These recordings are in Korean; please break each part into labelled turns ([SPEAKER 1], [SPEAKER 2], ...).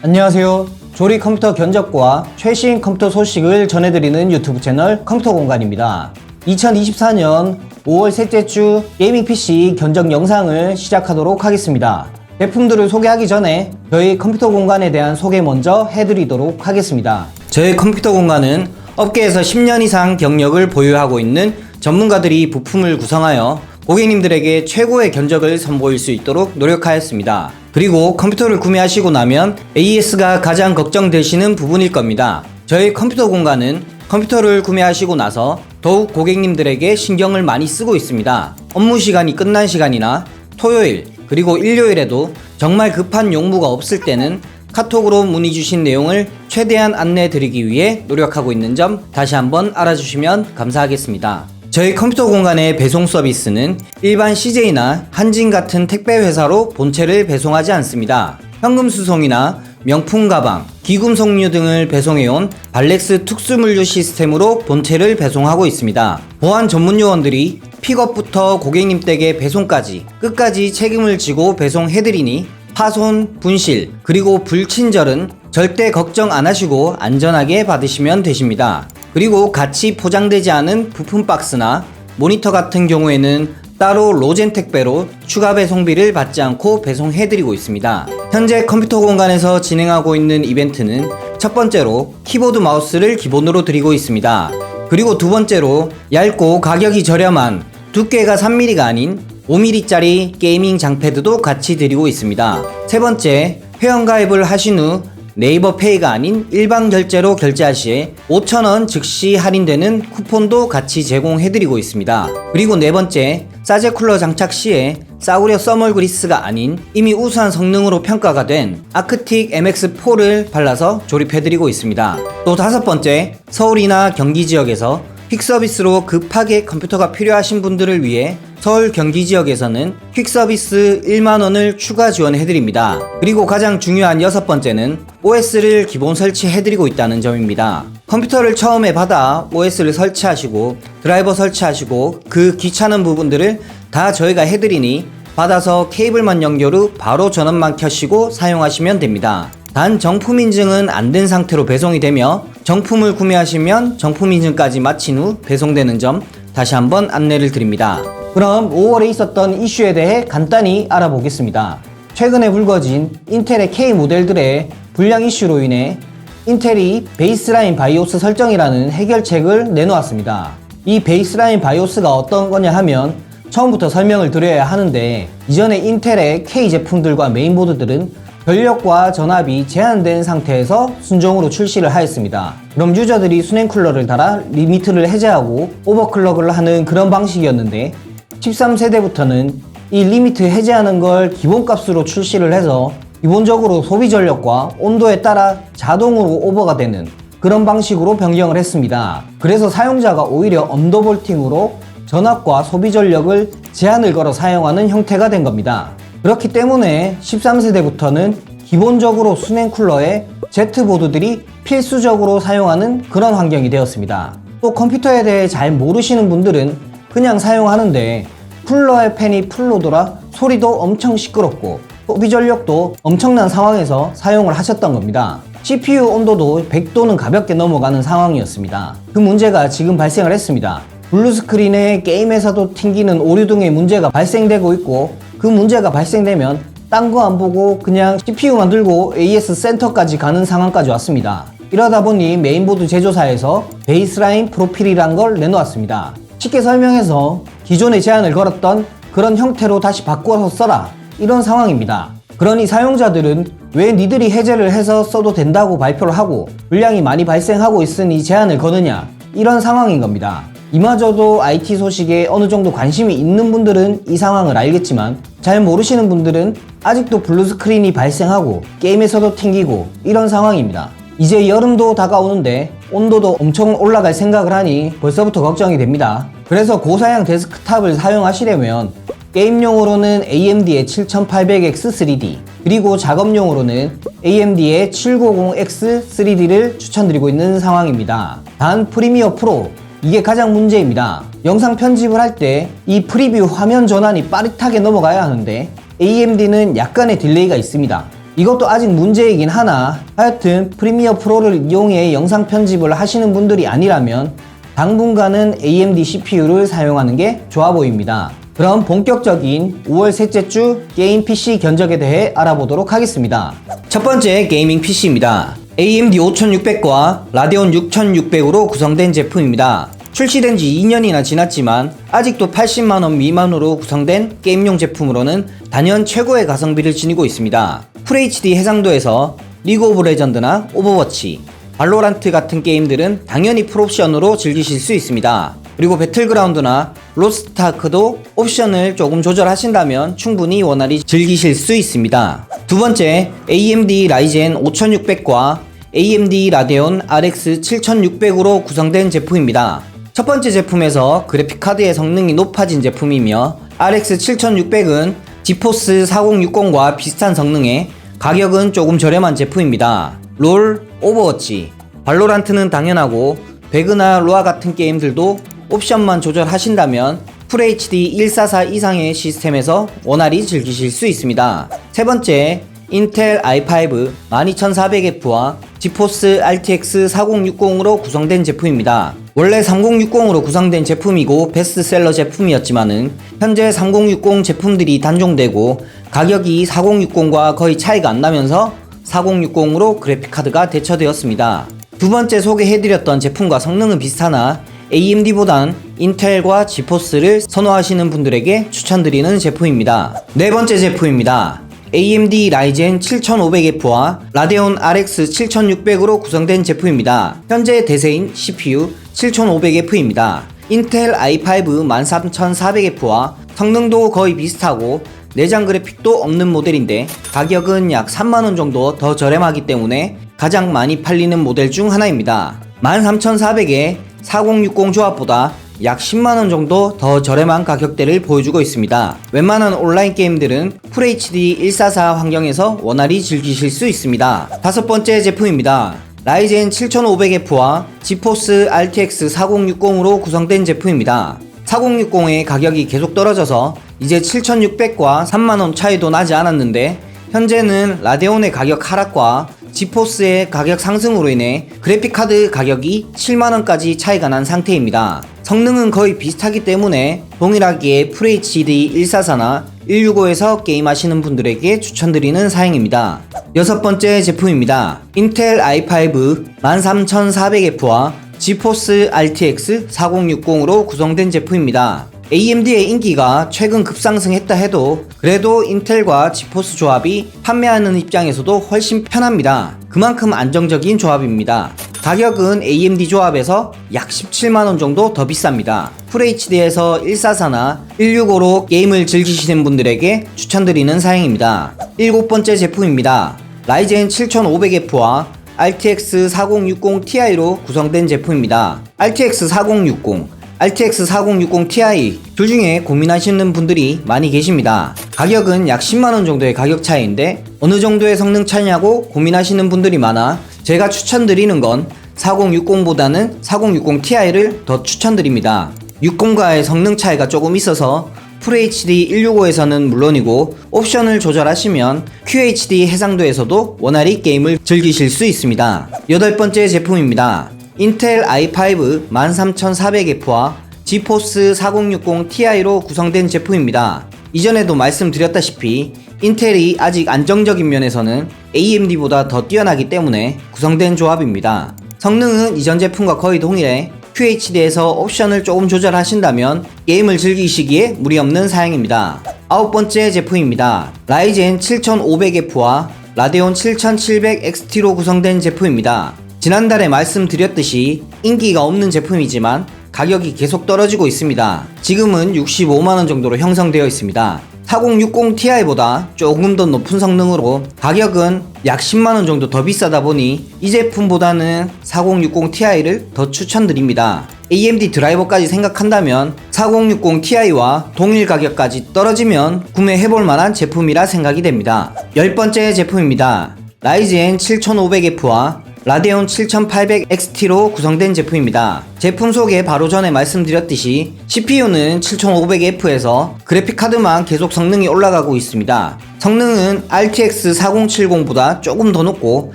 [SPEAKER 1] 안녕하세요. 조리 컴퓨터 견적과 최신 컴퓨터 소식을 전해드리는 유튜브 채널 컴퓨터 공간입니다. 2024년 5월 셋째 주 게이밍 PC 견적 영상을 시작하도록 하겠습니다. 제품들을 소개하기 전에 저희 컴퓨터 공간에 대한 소개 먼저 해드리도록 하겠습니다. 저희 컴퓨터 공간은 업계에서 10년 이상 경력을 보유하고 있는 전문가들이 부품을 구성하여 고객님들에게 최고의 견적을 선보일 수 있도록 노력하였습니다. 그리고 컴퓨터를 구매하시고 나면 AS가 가장 걱정되시는 부분일 겁니다. 저희 컴퓨터 공간은 컴퓨터를 구매하시고 나서 더욱 고객님들에게 신경을 많이 쓰고 있습니다. 업무 시간이 끝난 시간이나 토요일 그리고 일요일에도 정말 급한 용무가 없을 때는 카톡으로 문의 주신 내용을 최대한 안내 드리기 위해 노력하고 있는 점 다시 한번 알아주시면 감사하겠습니다. 저희 컴퓨터 공간의 배송 서비스는 일반 CJ나 한진 같은 택배 회사로 본체를 배송하지 않습니다. 현금 수송이나 명품 가방, 기금속류 등을 배송해온 발렉스 특수물류 시스템으로 본체를 배송하고 있습니다. 보안 전문 요원들이 픽업부터 고객님 댁의 배송까지 끝까지 책임을 지고 배송해드리니 파손, 분실, 그리고 불친절은 절대 걱정 안 하시고 안전하게 받으시면 되십니다. 그리고 같이 포장되지 않은 부품 박스나 모니터 같은 경우에는 따로 로젠 택배로 추가 배송비를 받지 않고 배송해드리고 있습니다. 현재 컴퓨터 공간에서 진행하고 있는 이벤트는 첫 번째로 키보드 마우스를 기본으로 드리고 있습니다. 그리고 두 번째로 얇고 가격이 저렴한 두께가 3mm가 아닌 5mm짜리 게이밍 장패드도 같이 드리고 있습니다. 세 번째, 회원가입을 하신 후 네이버 페이가 아닌 일반 결제로 결제할 시에 5,000원 즉시 할인되는 쿠폰도 같이 제공해드리고 있습니다. 그리고 네 번째, 사제 쿨러 장착 시에 싸구려 써멀 그리스가 아닌 이미 우수한 성능으로 평가가 된 아크틱 MX4를 발라서 조립해드리고 있습니다. 또 다섯 번째, 서울이나 경기 지역에서 퀵 서비스로 급하게 컴퓨터가 필요하신 분들을 위해 서울 경기 지역에서는 퀵 서비스 1만원을 추가 지원해드립니다. 그리고 가장 중요한 여섯 번째는 OS를 기본 설치해드리고 있다는 점입니다. 컴퓨터를 처음에 받아 OS를 설치하시고 드라이버 설치하시고 그 귀찮은 부분들을 다 저희가 해드리니 받아서 케이블만 연결 후 바로 전원만 켜시고 사용하시면 됩니다. 단 정품 인증은 안 된 상태로 배송이 되며 정품을 구매하시면 정품 인증까지 마친 후 배송되는 점 다시 한번 안내를 드립니다. 그럼 5월에 있었던 이슈에 대해 간단히 알아보겠습니다. 최근에 불거진 인텔의 K 모델들의 불량 이슈로 인해 인텔이 베이스라인 바이오스 설정이라는 해결책을 내놓았습니다. 이 베이스라인 바이오스가 어떤 거냐 하면 처음부터 설명을 드려야 하는데, 이전에 인텔의 K 제품들과 메인보드들은 전력과 전압이 제한된 상태에서 순정으로 출시를 하였습니다. 그럼 유저들이 수냉쿨러를 달아 리미트를 해제하고 오버클럭을 하는 그런 방식이었는데, 13세대부터는 이 리미트 해제하는 걸 기본값으로 출시를 해서 기본적으로 소비 전력과 온도에 따라 자동으로 오버가 되는 그런 방식으로 변경을 했습니다. 그래서 사용자가 오히려 언더볼팅으로 전압과 소비 전력을 제한을 걸어 사용하는 형태가 된 겁니다. 그렇기 때문에 13세대부터는 기본적으로 수냉쿨러에 Z보드들이 필수적으로 사용하는 그런 환경이 되었습니다. 또 컴퓨터에 대해 잘 모르시는 분들은 그냥 사용하는데 쿨러의 팬이 풀로 돌아 소리도 엄청 시끄럽고 소비 전력도 엄청난 상황에서 사용을 하셨던 겁니다. CPU 온도도 100도는 가볍게 넘어가는 상황이었습니다. 그 문제가 지금 발생을 했습니다. 블루스크린에 게임에서도 튕기는 오류 등의 문제가 발생되고 있고, 그 문제가 발생되면 딴 거 안 보고 그냥 CPU만 들고 AS 센터까지 가는 상황까지 왔습니다. 이러다 보니 메인보드 제조사에서 베이스라인 프로필이란 걸 내놓았습니다. 쉽게 설명해서 기존에 제한을 걸었던 그런 형태로 다시 바꿔서 써라, 이런 상황입니다. 그러니 사용자들은 왜 니들이 해제를 해서 써도 된다고 발표를 하고 불량이 많이 발생하고 있으니 제한을 거느냐, 이런 상황인 겁니다. 이마저도 IT 소식에 어느 정도 관심이 있는 분들은 이 상황을 알겠지만, 잘 모르시는 분들은 아직도 블루스크린이 발생하고 게임에서도 튕기고 이런 상황입니다. 이제 여름도 다가오는데 온도도 엄청 올라갈 생각을 하니 벌써부터 걱정이 됩니다. 그래서 고사양 데스크탑을 사용하시려면 게임용으로는 AMD의 7800X3D, 그리고 작업용으로는 AMD의 790X3D를 추천드리고 있는 상황입니다. 단 프리미어 프로, 이게 가장 문제입니다. 영상 편집을 할 때 이 프리뷰 화면 전환이 빠릿하게 넘어가야 하는데 AMD는 약간의 딜레이가 있습니다. 이것도 아직 문제이긴 하나 하여튼 프리미어 프로를 이용해 영상 편집을 하시는 분들이 아니라면 당분간은 AMD CPU를 사용하는 게 좋아 보입니다. 그럼 본격적인 5월 셋째 주 게임 PC 견적에 대해 알아보도록 하겠습니다. 첫 번째 게이밍 PC입니다. AMD 5600과 라데온 6600으로 구성된 제품입니다. 출시된 지 2년이나 지났지만 아직도 80만원 미만으로 구성된 게임용 제품으로는 단연 최고의 가성비를 지니고 있습니다. FHD 해상도에서 리그 오브 레전드나 오버워치, 발로란트 같은 게임들은 당연히 풀옵션으로 즐기실 수 있습니다. 그리고 배틀그라운드나 로스트 아크도 옵션을 조금 조절하신다면 충분히 원활히 즐기실 수 있습니다. 두 번째, AMD 라이젠 5600과 AMD 라데온 RX 7600으로 구성된 제품입니다. 첫 번째 제품에서 그래픽카드의 성능이 높아진 제품이며 RX 7600은 지포스 4060과 비슷한 성능에 가격은 조금 저렴한 제품입니다. 롤, 오버워치, 발로란트는 당연하고 배그나 로아 같은 게임들도 옵션만 조절하신다면 FHD 144 이상의 시스템에서 원활히 즐기실 수 있습니다. 세 번째, 인텔 i5 12400F와 지포스 RTX 4060으로 구성된 제품입니다. 원래 3060으로 구성된 제품이고 베스트셀러 제품이었지만은 현재 3060 제품들이 단종되고 가격이 4060과 거의 차이가 안 나면서 4060으로 그래픽카드가 대처되었습니다. 두 번째 소개해드렸던 제품과 성능은 비슷하나 AMD보단 인텔과 지포스를 선호하시는 분들에게 추천드리는 제품입니다. 네 번째 제품입니다. AMD 라이젠 7500F와 라데온 RX 7600으로 구성된 제품입니다. 현재 대세인 CPU 7500F입니다. 인텔 i5 13400F와 성능도 거의 비슷하고 내장 그래픽도 없는 모델인데 가격은 약 3만원 정도 더 저렴하기 때문에 가장 많이 팔리는 모델 중 하나입니다. 13400에 4060 조합보다 약 10만원 정도 더 저렴한 가격대를 보여주고 있습니다. 웬만한 온라인 게임들은 FHD 144 환경에서 원활히 즐기실 수 있습니다. 다섯 번째 제품입니다. 라이젠 7500F와 지포스 RTX 4060으로 구성된 제품입니다. 4060의 가격이 계속 떨어져서 이제 7600과 3만원 차이도 나지 않았는데 현재는 라데온의 가격 하락과 지포스의 가격 상승으로 인해 그래픽카드 가격이 7만원까지 차이가 난 상태입니다. 성능은 거의 비슷하기 때문에 동일하게 FHD 144나 165에서 게임하시는 분들에게 추천드리는 사양입니다. 여섯 번째 제품입니다. 인텔 i5 13400F와 지포스 RTX 4060으로 구성된 제품입니다. AMD의 인기가 최근 급상승했다 해도 그래도 인텔과 지포스 조합이 판매하는 입장에서도 훨씬 편합니다. 그만큼 안정적인 조합입니다. 가격은 AMD 조합에서 약 17만원 정도 더 비쌉니다. FHD에서 144나 165로 게임을 즐기시는 분들에게 추천드리는 사양입니다. 일곱 번째 제품입니다. 라이젠 7500F와 RTX 4060 Ti로 구성된 제품입니다. RTX 4060, RTX 4060 Ti 둘 중에 고민하시는 분들이 많이 계십니다. 가격은 약 10만원 정도의 가격 차이인데 어느 정도의 성능 차이냐고 고민하시는 분들이 많아 제가 추천드리는 건 4060보다는 4060 Ti를 더 추천드립니다. 60과의 성능 차이가 조금 있어서 FHD 165에서는 물론이고 옵션을 조절하시면 QHD 해상도에서도 원활히 게임을 즐기실 수 있습니다. 여덟 번째 제품입니다. 인텔 i5 13400F와 지포스 4060 Ti로 구성된 제품입니다. 이전에도 말씀드렸다시피 인텔이 아직 안정적인 면에서는 AMD보다 더 뛰어나기 때문에 구성된 조합입니다. 성능은 이전 제품과 거의 동일해 QHD에서 옵션을 조금 조절하신다면 게임을 즐기시기에 무리없는 사양입니다. 아홉 번째 제품입니다. 라이젠 7500F와 라데온 7700XT로 구성된 제품입니다. 지난달에 말씀드렸듯이 인기가 없는 제품이지만 가격이 계속 떨어지고 있습니다. 지금은 65만원 정도로 형성되어 있습니다. 4060 Ti보다 조금 더 높은 성능으로 가격은 약 10만원 정도 더 비싸다 보니 이 제품보다는 4060 Ti를 더 추천드립니다. AMD 드라이버까지 생각한다면 4060 Ti와 동일 가격까지 떨어지면 구매해볼 만한 제품이라 생각이 됩니다. 열 번째 제품입니다. 라이젠 7500F와 라데온 7800XT로 구성된 제품입니다. 제품 소개 바로 전에 말씀드렸듯이 CPU는 7500F에서 그래픽카드만 계속 성능이 올라가고 있습니다. 성능은 RTX 4070보다 조금 더 높고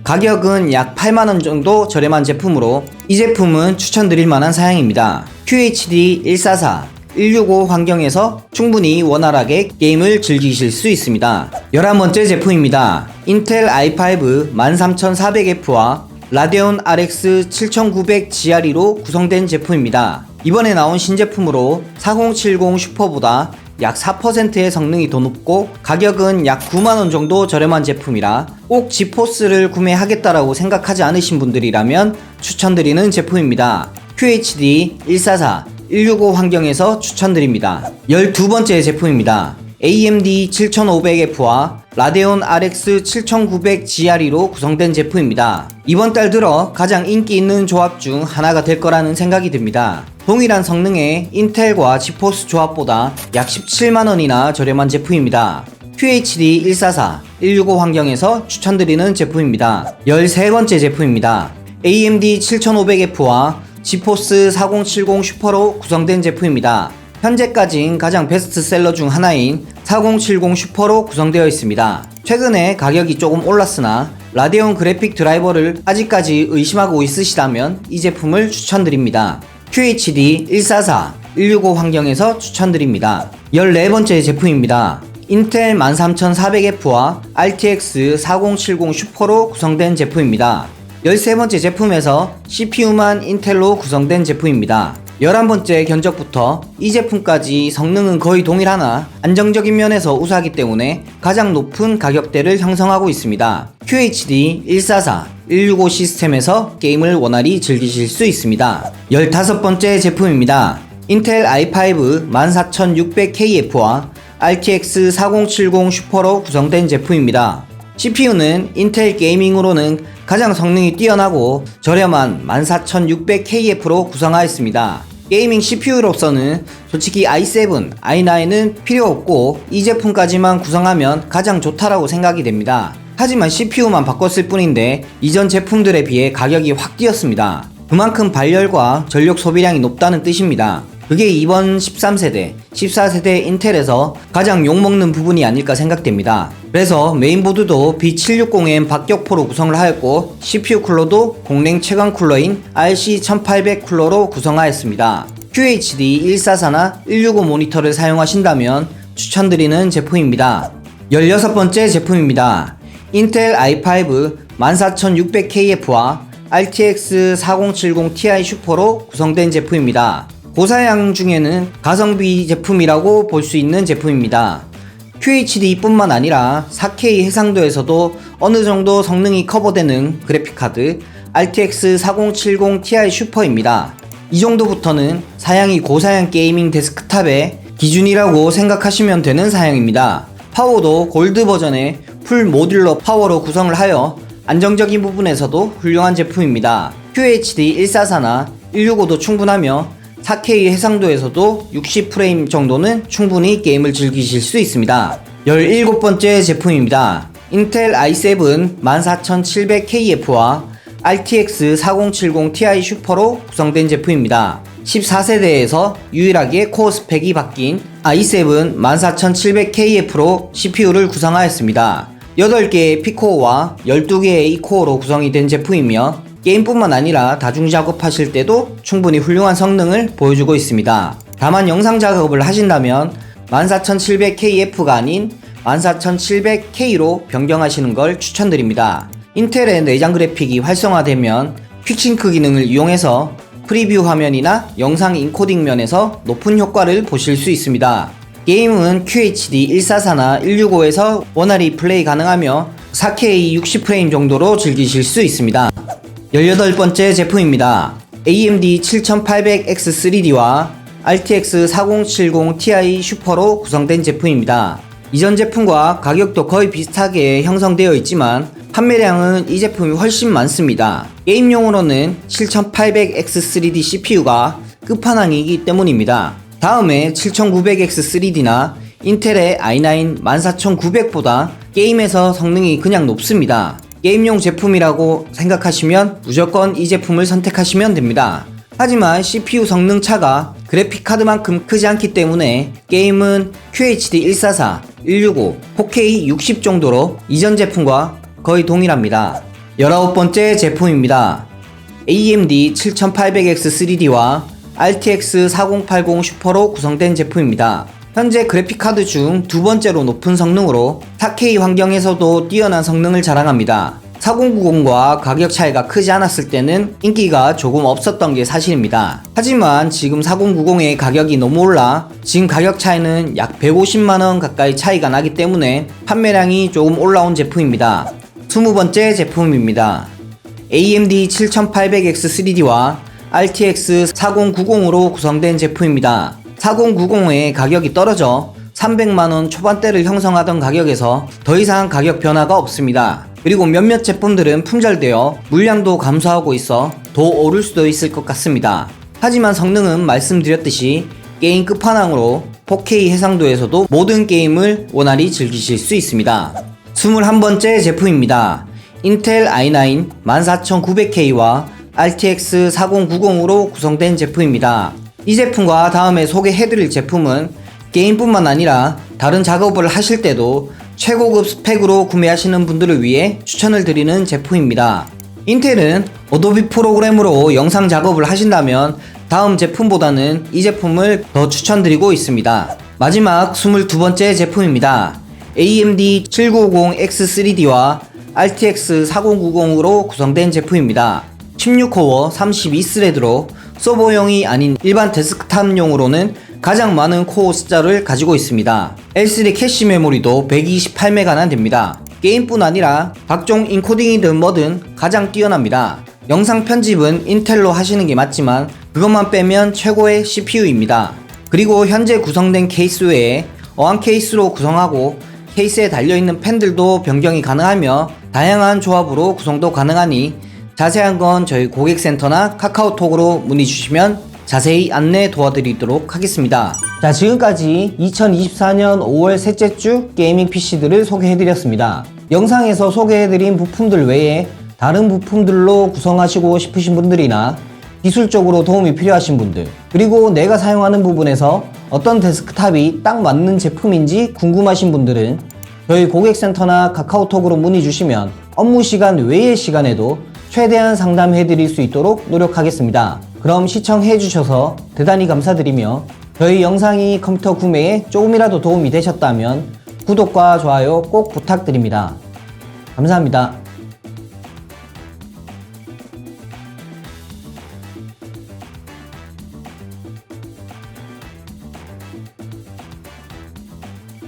[SPEAKER 1] 가격은 약 8만원 정도 저렴한 제품으로 이 제품은 추천드릴 만한 사양입니다. QHD 144 165 환경에서 충분히 원활하게 게임을 즐기실 수 있습니다. 11번째 제품입니다. 인텔 i5 13400F와 라데온 RX 7900GRE로 구성된 제품입니다. 이번에 나온 신제품으로 4070 슈퍼보다 약 4%의 성능이 더 높고 가격은 약 9만원 정도 저렴한 제품이라 꼭 지포스를 구매하겠다라고 생각하지 않으신 분들이라면 추천드리는 제품입니다. QHD 144 165 환경에서 추천드립니다. 12번째 제품입니다. AMD 7500F와 라데온 RX 7900GRE로 구성된 제품입니다. 이번 달 들어 가장 인기 있는 조합 중 하나가 될 거라는 생각이 듭니다. 동일한 성능의 인텔과 지포스 조합보다 약 17만원이나 저렴한 제품입니다. QHD 144 165 환경에서 추천드리는 제품입니다. 13번째 제품입니다. AMD 7500F와 지포스 4070 슈퍼로 구성된 제품입니다. 현재까진 가장 베스트셀러 중 하나인 4070 슈퍼로 구성되어 있습니다. 최근에 가격이 조금 올랐으나 라데온 그래픽 드라이버를 아직까지 의심하고 있으시다면 이 제품을 추천드립니다. QHD 144 165 환경에서 추천드립니다. 14번째 제품입니다. 인텔 13400F와 RTX 4070 슈퍼로 구성된 제품입니다. 13번째 제품에서 CPU만 인텔로 구성된 제품입니다. 11번째 견적부터 이 제품까지 성능은 거의 동일하나 안정적인 면에서 우수하기 때문에 가장 높은 가격대를 형성하고 있습니다. QHD 144 165 시스템에서 게임을 원활히 즐기실 수 있습니다. 15번째 제품입니다. 인텔 i5 14600KF와 RTX 4070 슈퍼로 구성된 제품입니다. CPU는 인텔 게이밍으로는 가장 성능이 뛰어나고 저렴한 14600KF로 구성하였습니다. 게이밍 CPU로서는 솔직히 i7, i9은 필요 없고 이 제품까지만 구성하면 가장 좋다라고 생각이 됩니다. 하지만 CPU만 바꿨을 뿐인데 이전 제품들에 비해 가격이 확 뛰었습니다. 그만큼 발열과 전력 소비량이 높다는 뜻입니다. 그게 이번 13세대, 14세대 인텔에서 가장 욕먹는 부분이 아닐까 생각됩니다. 그래서 메인보드도 B760M 박격포로 구성을 하였고 CPU 쿨러도 공랭 최강 쿨러인 RC1800 쿨러로 구성하였습니다. QHD 144나 165 모니터를 사용하신다면 추천드리는 제품입니다. 16번째 제품입니다. 인텔 i5 14600KF와 RTX 4070 Ti 슈퍼로 구성된 제품입니다. 고사양 중에는 가성비 제품이라고 볼 수 있는 제품입니다. QHD 뿐만 아니라 4K 해상도에서도 어느정도 성능이 커버되는 그래픽카드 RTX 4070 Ti 슈퍼입니다. 이 정도부터는 사양이 고사양 게이밍 데스크탑의 기준이라고 생각하시면 되는 사양입니다. 파워도 골드 버전의 풀 모듈러 파워로 구성을 하여 안정적인 부분에서도 훌륭한 제품입니다. QHD 144나 165도 충분하며 4K 해상도에서도 60프레임 정도는 충분히 게임을 즐기실 수 있습니다. 17번째 제품입니다. 인텔 i7 14700KF와 RTX 4070 Ti 슈퍼로 구성된 제품입니다. 14세대에서 유일하게 코어 스펙이 바뀐 i7 14700KF로 CPU를 구성하였습니다. 8개의 P코어와 12개의 E코어로 구성이 된 제품이며 게임뿐만 아니라 다중 작업하실 때도 충분히 훌륭한 성능을 보여주고 있습니다. 다만 영상 작업을 하신다면 14700KF가 아닌 14700K로 변경하시는 걸 추천드립니다. 인텔의 내장 그래픽이 활성화되면 퀵싱크 기능을 이용해서 프리뷰 화면이나 영상 인코딩 면에서 높은 효과를 보실 수 있습니다. 게임은 QHD 144나 165에서 원활히 플레이 가능하며 4K 60프레임 정도로 즐기실 수 있습니다. 18번째 제품입니다. AMD 7800X3D와 RTX 4070 Ti 슈퍼로 구성된 제품입니다. 이전 제품과 가격도 거의 비슷하게 형성되어 있지만 판매량은 이 제품이 훨씬 많습니다. 게임용으로는 7800X3D CPU가 끝판왕이기 때문입니다. 다음에 7900X3D나 인텔의 i9 14900보다 게임에서 성능이 그냥 높습니다. 게임용 제품이라고 생각하시면 무조건 이 제품을 선택하시면 됩니다. 하지만 CPU 성능 차가 그래픽카드만큼 크지 않기 때문에 게임은 QHD 144, 165, 4K 60 정도로 이전 제품과 거의 동일합니다. 19번째 제품입니다. AMD 7800X3D와 RTX 4080 슈퍼로 구성된 제품입니다. 현재 그래픽카드 중 두 번째로 높은 성능으로 4K 환경에서도 뛰어난 성능을 자랑합니다. 4090과 가격 차이가 크지 않았을 때는 인기가 조금 없었던 게 사실입니다. 하지만 지금 4090의 가격이 너무 올라 지금 가격 차이는 약 150만원 가까이 차이가 나기 때문에 판매량이 조금 올라온 제품입니다. 20번째 제품입니다. AMD 7800X3D와 RTX 4090으로 구성된 제품입니다. 4090의 가격이 떨어져 300만원 초반대를 형성하던 가격에서 더 이상 가격 변화가 없습니다. 그리고 몇몇 제품들은 품절되어 물량도 감소하고 있어 더 오를 수도 있을 것 같습니다. 하지만 성능은 말씀드렸듯이 게임 끝판왕으로 4K 해상도에서도 모든 게임을 원활히 즐기실 수 있습니다. 21번째 제품입니다. 인텔 i9 14900K와 RTX 4090으로 구성된 제품입니다. 이 제품과 다음에 소개해드릴 제품은 게임뿐만 아니라 다른 작업을 하실 때도 최고급 스펙으로 구매하시는 분들을 위해 추천을 드리는 제품입니다. 인텔은 어도비 프로그램으로 영상 작업을 하신다면 다음 제품보다는 이 제품을 더 추천드리고 있습니다. 마지막 22번째 제품입니다. AMD 7950X3D와 RTX 4090으로 구성된 제품입니다. 16코어 32스레드로 서버용이 아닌 일반 데스크탑용으로는 가장 많은 코어 숫자를 가지고 있습니다. L3 캐시 메모리도 128메가나 됩니다. 게임뿐 아니라 각종 인코딩이든 뭐든 가장 뛰어납니다. 영상 편집은 인텔로 하시는 게 맞지만 그것만 빼면 최고의 CPU입니다. 그리고 현재 구성된 케이스 외에 어항 케이스로 구성하고 케이스에 달려있는 펜들도 변경이 가능하며 다양한 조합으로 구성도 가능하니 자세한 건 저희 고객센터나 카카오톡으로 문의 주시면 자세히 안내 도와드리도록 하겠습니다. 자, 지금까지 2024년 5월 셋째 주 게이밍 PC들을 소개해드렸습니다. 영상에서 소개해드린 부품들 외에 다른 부품들로 구성하시고 싶으신 분들이나 기술적으로 도움이 필요하신 분들, 그리고 내가 사용하는 부분에서 어떤 데스크탑이 딱 맞는 제품인지 궁금하신 분들은 저희 고객센터나 카카오톡으로 문의 주시면 업무 시간 외의 시간에도 최대한 상담해 드릴 수 있도록 노력하겠습니다. 그럼 시청해 주셔서 대단히 감사드리며 저희 영상이 컴퓨터 구매에 조금이라도 도움이 되셨다면 구독과 좋아요 꼭 부탁드립니다. 감사합니다.